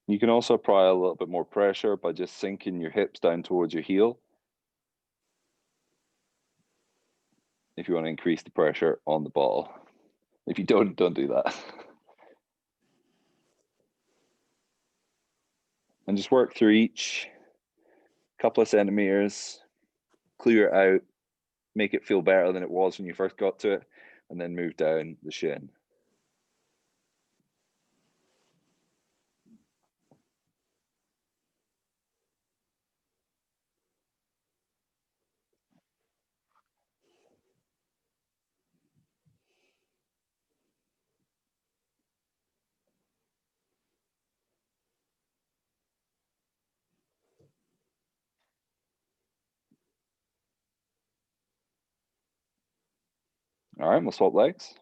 You can also apply a little bit more pressure by just sinking your hips down towards your heel, if you want to increase the pressure on the ball. If you don't do that. And just work through each couple of centimeters, clear it out, make it feel better than it was when you first got to it, and then move down the shin. All right, we'll swap legs.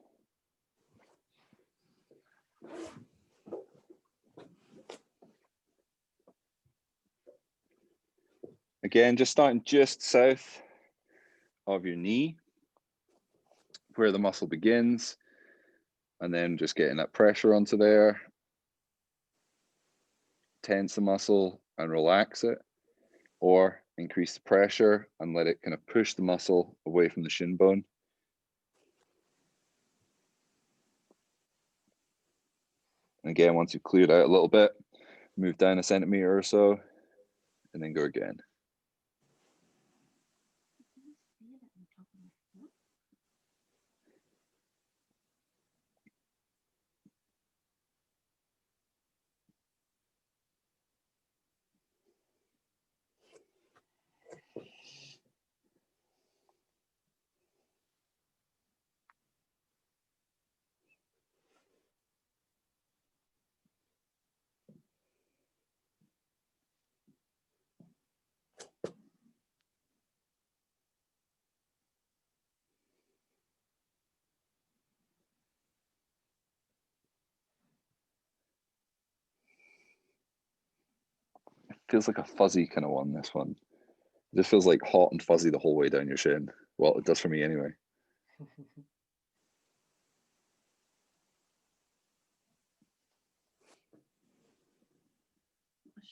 Again, just starting just south of your knee, where the muscle begins, and then just getting that pressure onto there. Tense the muscle and relax it, or increase the pressure and let it kind of push the muscle away from the shin bone. And again, once you've cleared out a little bit, move down a centimeter or so, and then go again. Feels like a fuzzy kind of one, this one. It just feels like hot and fuzzy the whole way down your shin. Well, it does for me anyway.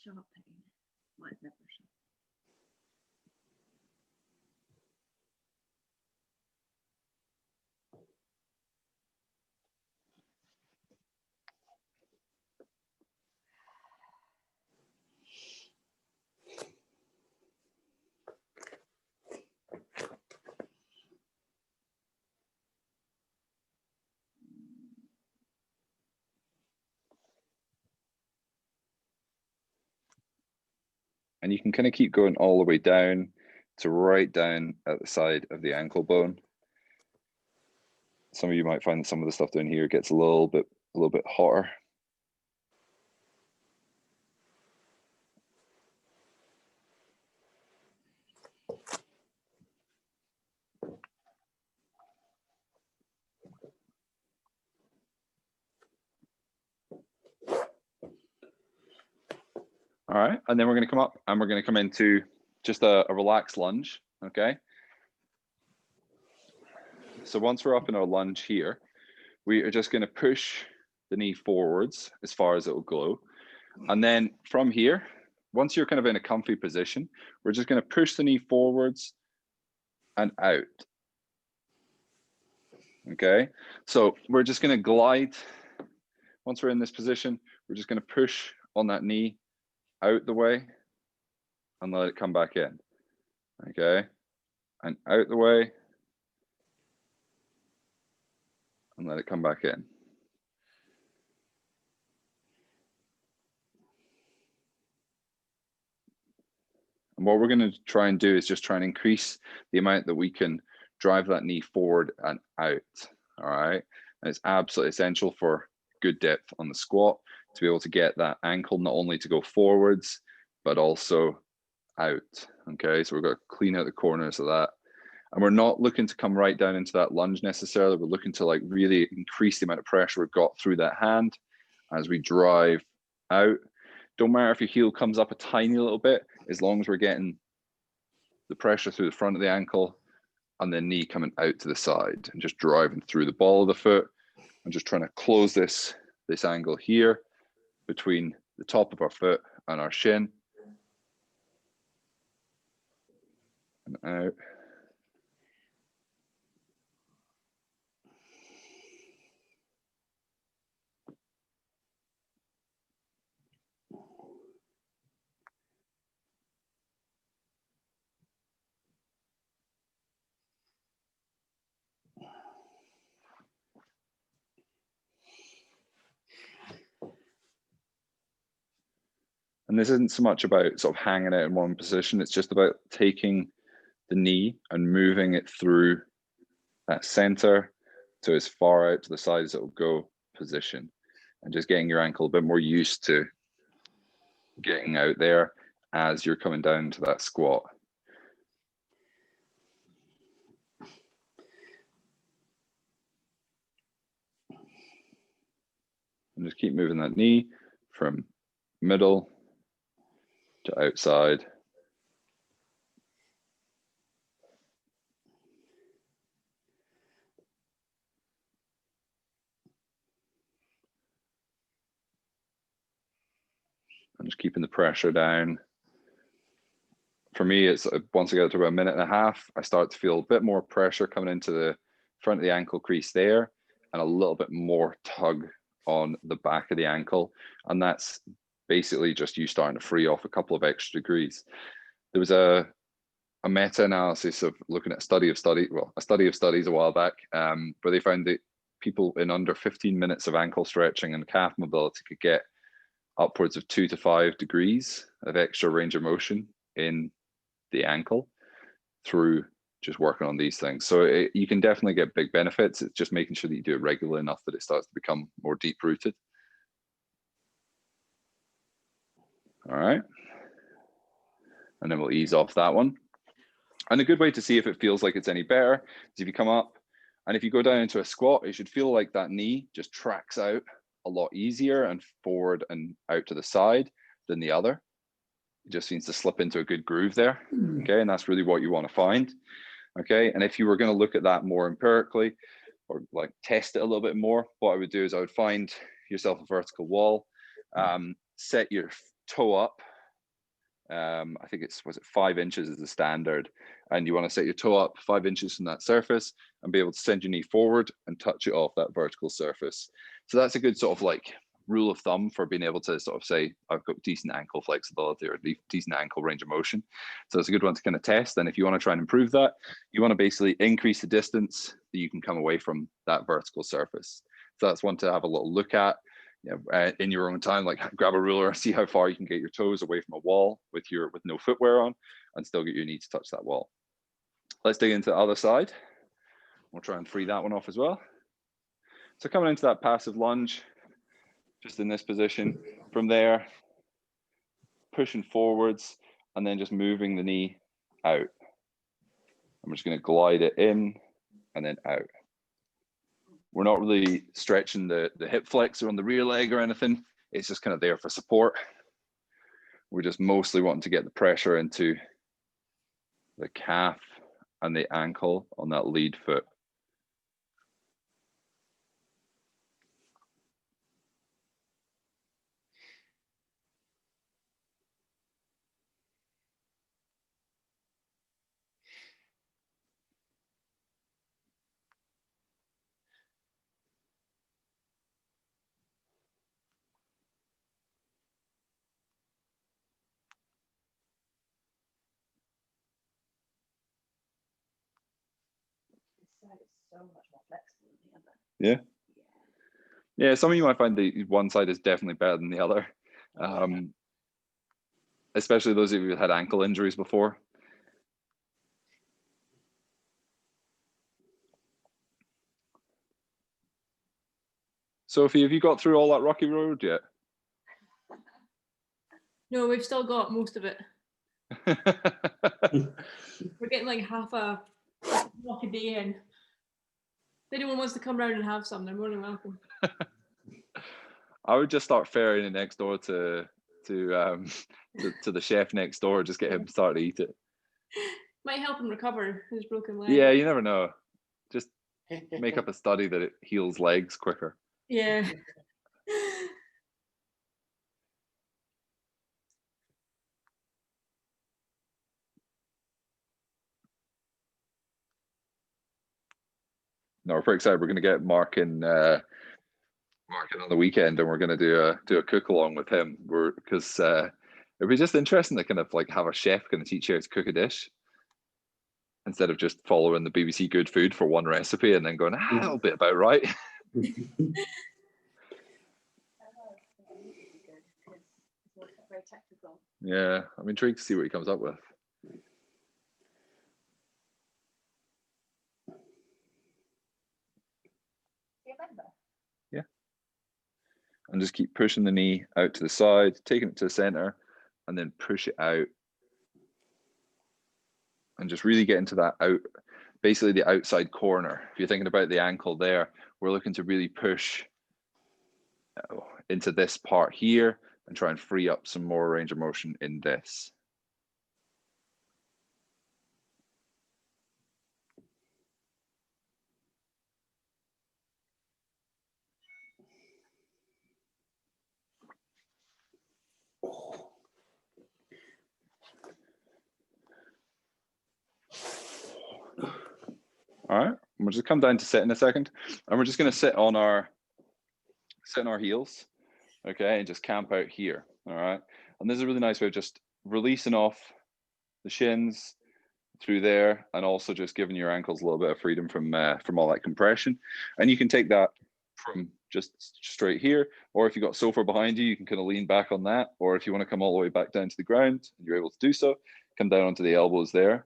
Sharp pain. Might never sharp. And you can kind of keep going all the way down to right down at the side of the ankle bone. Some of you might find that some of the stuff down here gets a little bit hotter. All right, and then we're going to come up and we're going to come into just a relaxed lunge, okay? So once we're up in our lunge here, we are just going to push the knee forwards as far as it will go. And then from here, once you're kind of in a comfy position, we're just going to push the knee forwards and out. Okay, so we're just going to glide. Once we're in this position, we're just going to push on that knee out the way and let it come back in. Okay, and out the way and let it come back in. And what we're going to try and do is just try and increase the amount that we can drive that knee forward and out. All right, and it's absolutely essential for good depth on the squat to be able to get that ankle not only to go forwards but also out. Okay, so we've got to clean out the corners of that, and we're not looking to come right down into that lunge necessarily. We're looking to like really increase the amount of pressure we've got through that hand as we drive out. Don't matter if your heel comes up a tiny little bit, as long as we're getting the pressure through the front of the ankle and the knee coming out to the side and just driving through the ball of the foot and just trying to close this angle here between the top of our foot and our shin. And out. And this isn't so much about sort of hanging out in one position, it's just about taking the knee and moving it through that center to as far out to the side as it will go position, and just getting your ankle a bit more used to getting out there as you're coming down to that squat. And just keep moving that knee from middle to outside. And just keeping the pressure down. For me, it's once I get to about a minute and a half, I start to feel a bit more pressure coming into the front of the ankle crease there, and a little bit more tug on the back of the ankle. And that's basically just you starting to free off a couple of extra degrees. There was a meta-analysis of looking at a study of studies a while back, where they found that people in under 15 minutes of ankle stretching and calf mobility could get upwards of 2 to 5 degrees of extra range of motion in the ankle through just working on these things. So you can definitely get big benefits. It's just making sure that you do it regularly enough that it starts to become more deep rooted. All right. And then we'll ease off that one. And a good way to see if it feels like it's any better is if you come up and if you go down into a squat, it should feel like that knee just tracks out a lot easier and forward and out to the side than the other. It just seems to slip into a good groove there. Okay, and that's really what you want to find. Okay, and if you were going to look at that more empirically or like test it a little bit more, what I would do is I would find yourself a vertical wall, set your toe up. I think was it 5 inches is the standard, and you want to set your toe up 5 inches from that surface and be able to send your knee forward and touch it off that vertical surface. So that's a good sort of like rule of thumb for being able to sort of say I've got decent ankle flexibility or decent ankle range of motion. So it's a good one to kind of test. And if you want to try and improve that, you want to basically increase the distance that you can come away from that vertical surface. So that's one to have a little look at. In your own time, like grab a ruler, see how far you can get your toes away from a wall with no footwear on and still get your knee to touch that wall. Let's dig into the other side. We'll try and free that one off as well. So coming into that passive lunge, just in this position, from there, pushing forwards and then just moving the knee out. I'm just going to glide it in and then out. We're not really stretching the hip flexor on the rear leg or anything. It's just kind of there for support. We're just mostly wanting to get the pressure into the calf and the ankle on that lead foot. Side is so much more flexible than the other. Yeah. Yeah, some of you might find that one side is definitely better than the other. Especially those of you who had ankle injuries before. Sophie, have you got through all that rocky road yet? No, we've still got most of it. We're getting like half a walk a day in. If anyone wants to come round and have some, they're more than welcome. I would just start ferrying it next door to the chef next door. Just get him to start to eat it. Might help him recover his broken leg. Yeah, you never know. Just make up a study that it heals legs quicker. Yeah. No, we're pretty excited. We're going to get Mark in on the weekend, and we're going to do a cook along with him. Because it'd be just interesting to kind of like have a chef kind of teach you how to cook a dish instead of just following the BBC Good Food for one recipe and then going, that'll be about right. Very technical. Yeah, I'm intrigued to see what he comes up with. Yeah. And just keep pushing the knee out to the side, taking it to the center, and then push it out. And just really get into that out, basically the outside corner. If you're thinking about the ankle there, we're looking to really push into this part here and try and free up some more range of motion in this. All right, we'll just come down to sit in a second, and we're just going to sit on our heels, okay, and just camp out here. All right, and this is a really nice way of just releasing off the shins through there, and also just giving your ankles a little bit of freedom from all that compression. And you can take that from just straight here, or if you've got sofa behind you, you can kind of lean back on that, or if you want to come all the way back down to the ground, and you're able to do so, come down onto the elbows there.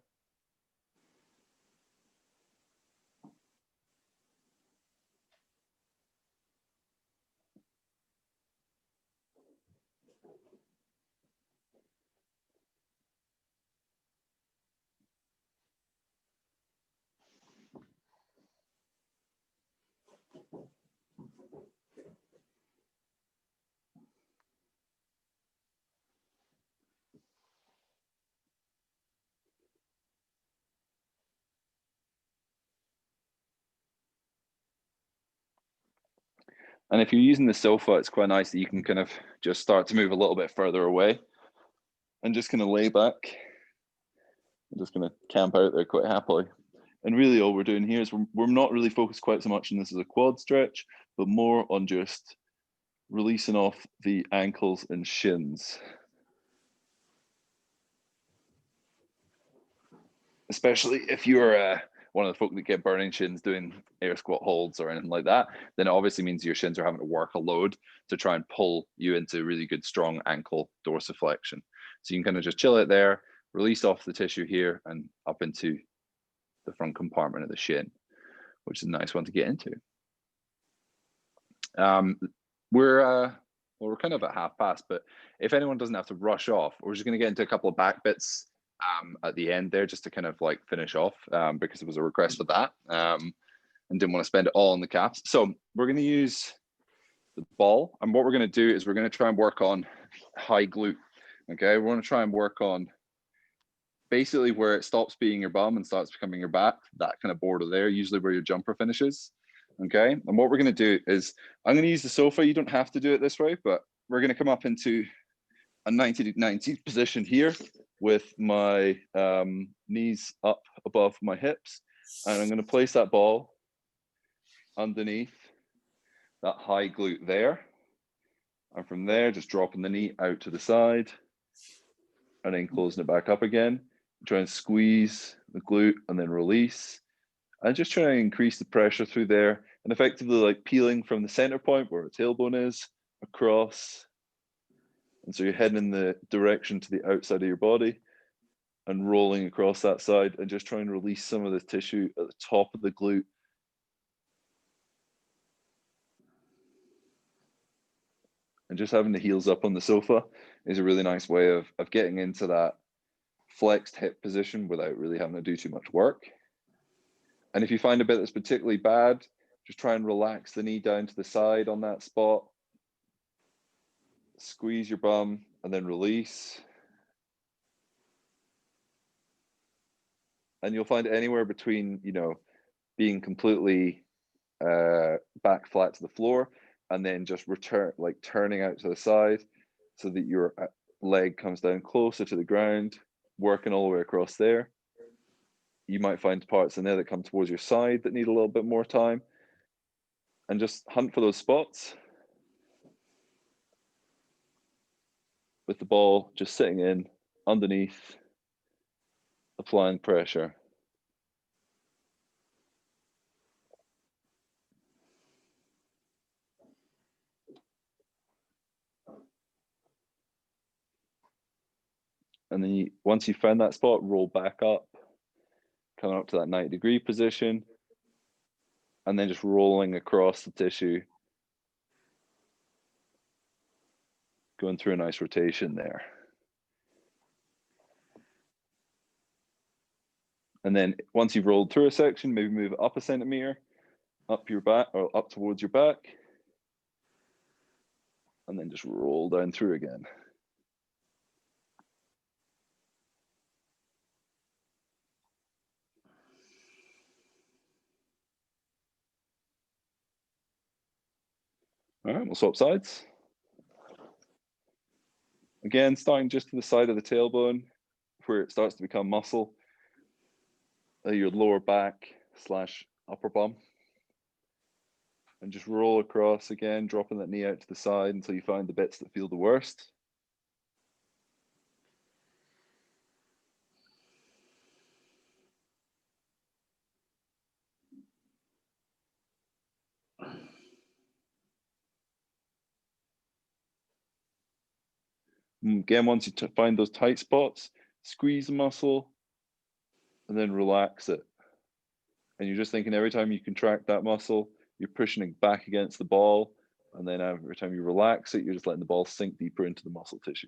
And if you're using the sofa, it's quite nice that you can kind of just start to move a little bit further away and just kind of lay back. I'm just going to camp out there quite happily. And really all we're doing here is we're not really focused quite so much on this as a quad stretch, but more on just releasing off the ankles and shins. Especially if you're one of the folk that get burning shins doing air squat holds or anything like that, then it obviously means your shins are having to work a load to try and pull you into really good, strong ankle dorsiflexion. So you can kind of just chill it there, release off the tissue here and up into the front compartment of the shin, which is a nice one to get into. We're kind of at half past, but if anyone doesn't have to rush off, we're just going to get into a couple of back bits at the end there, just to kind of like finish off, because it was a request for that, and didn't want to spend it all on the calves. So we're going to use the ball, and what we're going to do is we're going to try and work on high glute. Okay, we're going to try and work on basically where it stops being your bum and starts becoming your back, that kind of border there, usually where your jumper finishes. Okay, and what we're going to do is I'm going to use the sofa. You don't have to do it this way, but we're going to come up into a 90 position here with my knees up above my hips, and I'm going to place that ball underneath that high glute there, and from there just dropping the knee out to the side and then closing it back up again. Try and squeeze the glute and then release, and just try and increase the pressure through there, and effectively like peeling from the center point where the tailbone is across. And so you're heading in the direction to the outside of your body and rolling across that side, and just try and release some of the tissue at the top of the glute. And just having the heels up on the sofa is a really nice way of getting into that flexed hip position without really having to do too much work. And if you find a bit that's particularly bad, just try and relax the knee down to the side on that spot. Squeeze your bum and then release. And you'll find anywhere between, you know, being completely back flat to the floor and then just turning out to the side so that your leg comes down closer to the ground, working all the way across there. you might find parts in there that come towards your side that need a little bit more time. And just hunt for those spots with the ball just sitting in underneath, applying pressure. And then once you found that spot, roll back up, coming up to that 90-degree position, and then just rolling across the tissue, going through a nice rotation there. And then once you've rolled through a section, maybe move it up a centimeter, up your back or up towards your back, and then just roll down through again. All right, we'll swap sides. Again, starting just to the side of the tailbone, where it starts to become muscle, your lower back / upper bum. And just roll across again, dropping that knee out to the side until you find the bits that feel the worst. Again, once you find those tight spots, squeeze the muscle and then relax it. And you're just thinking every time you contract that muscle, you're pushing it back against the ball. And then every time you relax it, you're just letting the ball sink deeper into the muscle tissue.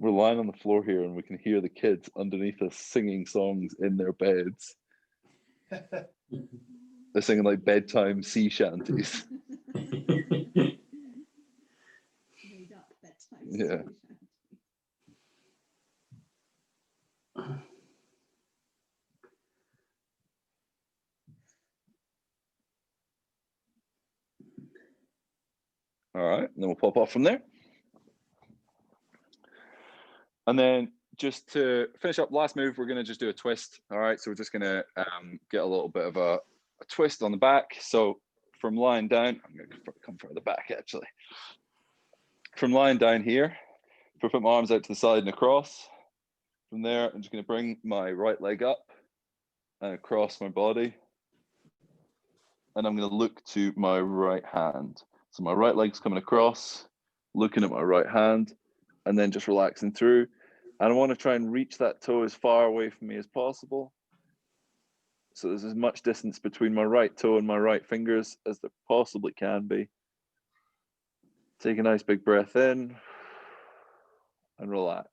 We're lying on the floor here and we can hear the kids underneath us singing songs in their beds. They're singing like bedtime sea shanties. Made up bedtime. Yeah. All right, and then we'll pop off from there. And then just to finish up, last move, we're going to just do a twist. All right, so we're just going to get a little bit of a twist on the back. So from lying down, I'm going to come further back actually. From lying down here, if I put my arms out to the side and across, from there, I'm just going to bring my right leg up and across my body. And I'm going to look to my right hand. So my right leg's coming across, looking at my right hand, and then just relaxing through. And I want to try and reach that toe as far away from me as possible. So there's as much distance between my right toe and my right fingers as there possibly can be. Take a nice big breath in and relax.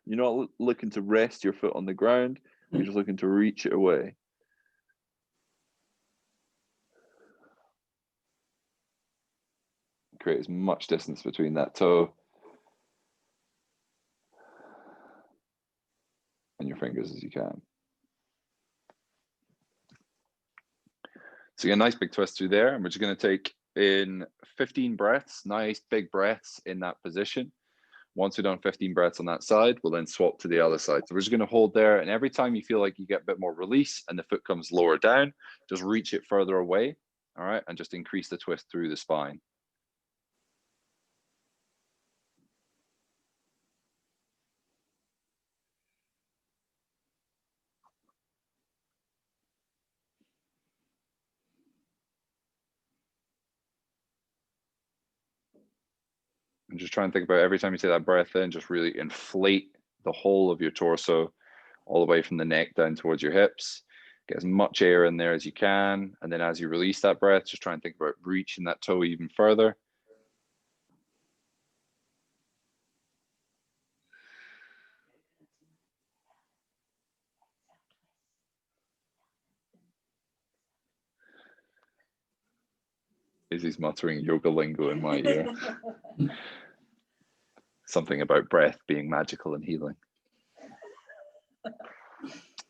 You're not looking to rest your foot on the ground, you're just looking to reach it away. Create as much distance between that toe and your fingers as you can. So you get a nice big twist through there, and we're just going to take in 15 breaths, nice big breaths in that position. Once we've done 15 breaths on that side, we'll then swap to the other side. So we're just going to hold there, and every time you feel like you get a bit more release and the foot comes lower down, just reach it further away, all right, and just increase the twist through the spine. And just try and think about every time you take that breath in, just really inflate the whole of your torso, all the way from the neck down towards your hips. Get as much air in there as you can. And then as you release that breath, just try and think about reaching that toe even further. Izzy's muttering yoga lingo in my ear. Something about breath being magical and healing.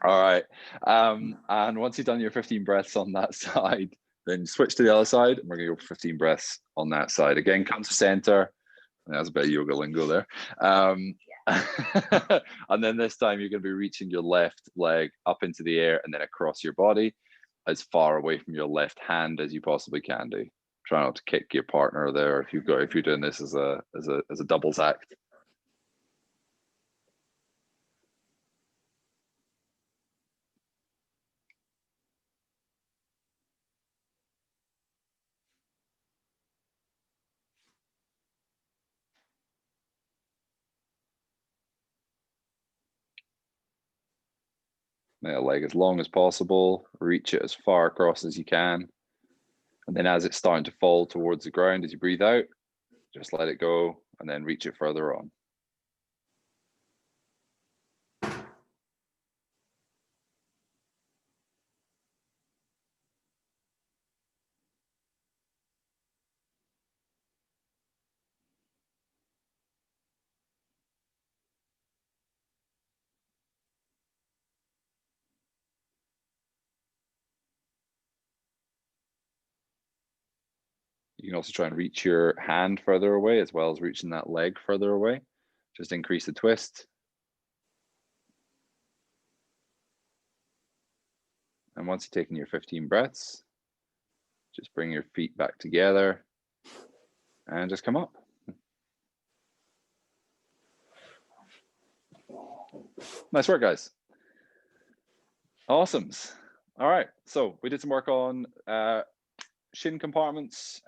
All right. And once you've done your 15 breaths on that side, then switch to the other side. And we're going to go for 15 breaths on that side. Again, come to center. That's a bit of yoga lingo there. And then this time you're going to be reaching your left leg up into the air and then across your body as far away from your left hand as you possibly can do. Try not to kick your partner there if you're doing this as a doubles act. Make a leg as long as possible, reach it as far across as you can. And then as it's starting to fall towards the ground, as you breathe out, just let it go and then reach it further on. You can also try and reach your hand further away as well as reaching that leg further away. Just increase the twist. And once you've taken your 15 breaths, just bring your feet back together and just come up. Nice work, guys. Awesomes. All right, so we did some work on shin compartments,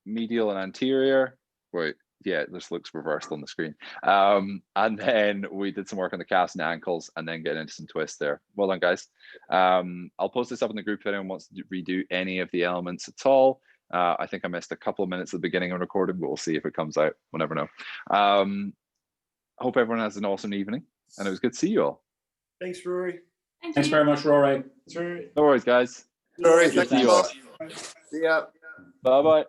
medial and anterior. Wait, yeah, this looks reversed on the screen. And then we did some work on the calves and ankles and then getting into some twists there. Well done, guys. I'll post this up in the group if anyone wants to redo any of the elements at all. I think I missed a couple of minutes at the beginning of recording, but we'll see if it comes out. We'll never know. Hope everyone has an awesome evening, and it was good to see you all. Thanks, Rory. Thanks very much, Rory. Rory. No worries, guys. Rory, Good to thank see you you all. all. See ya. Bye-bye.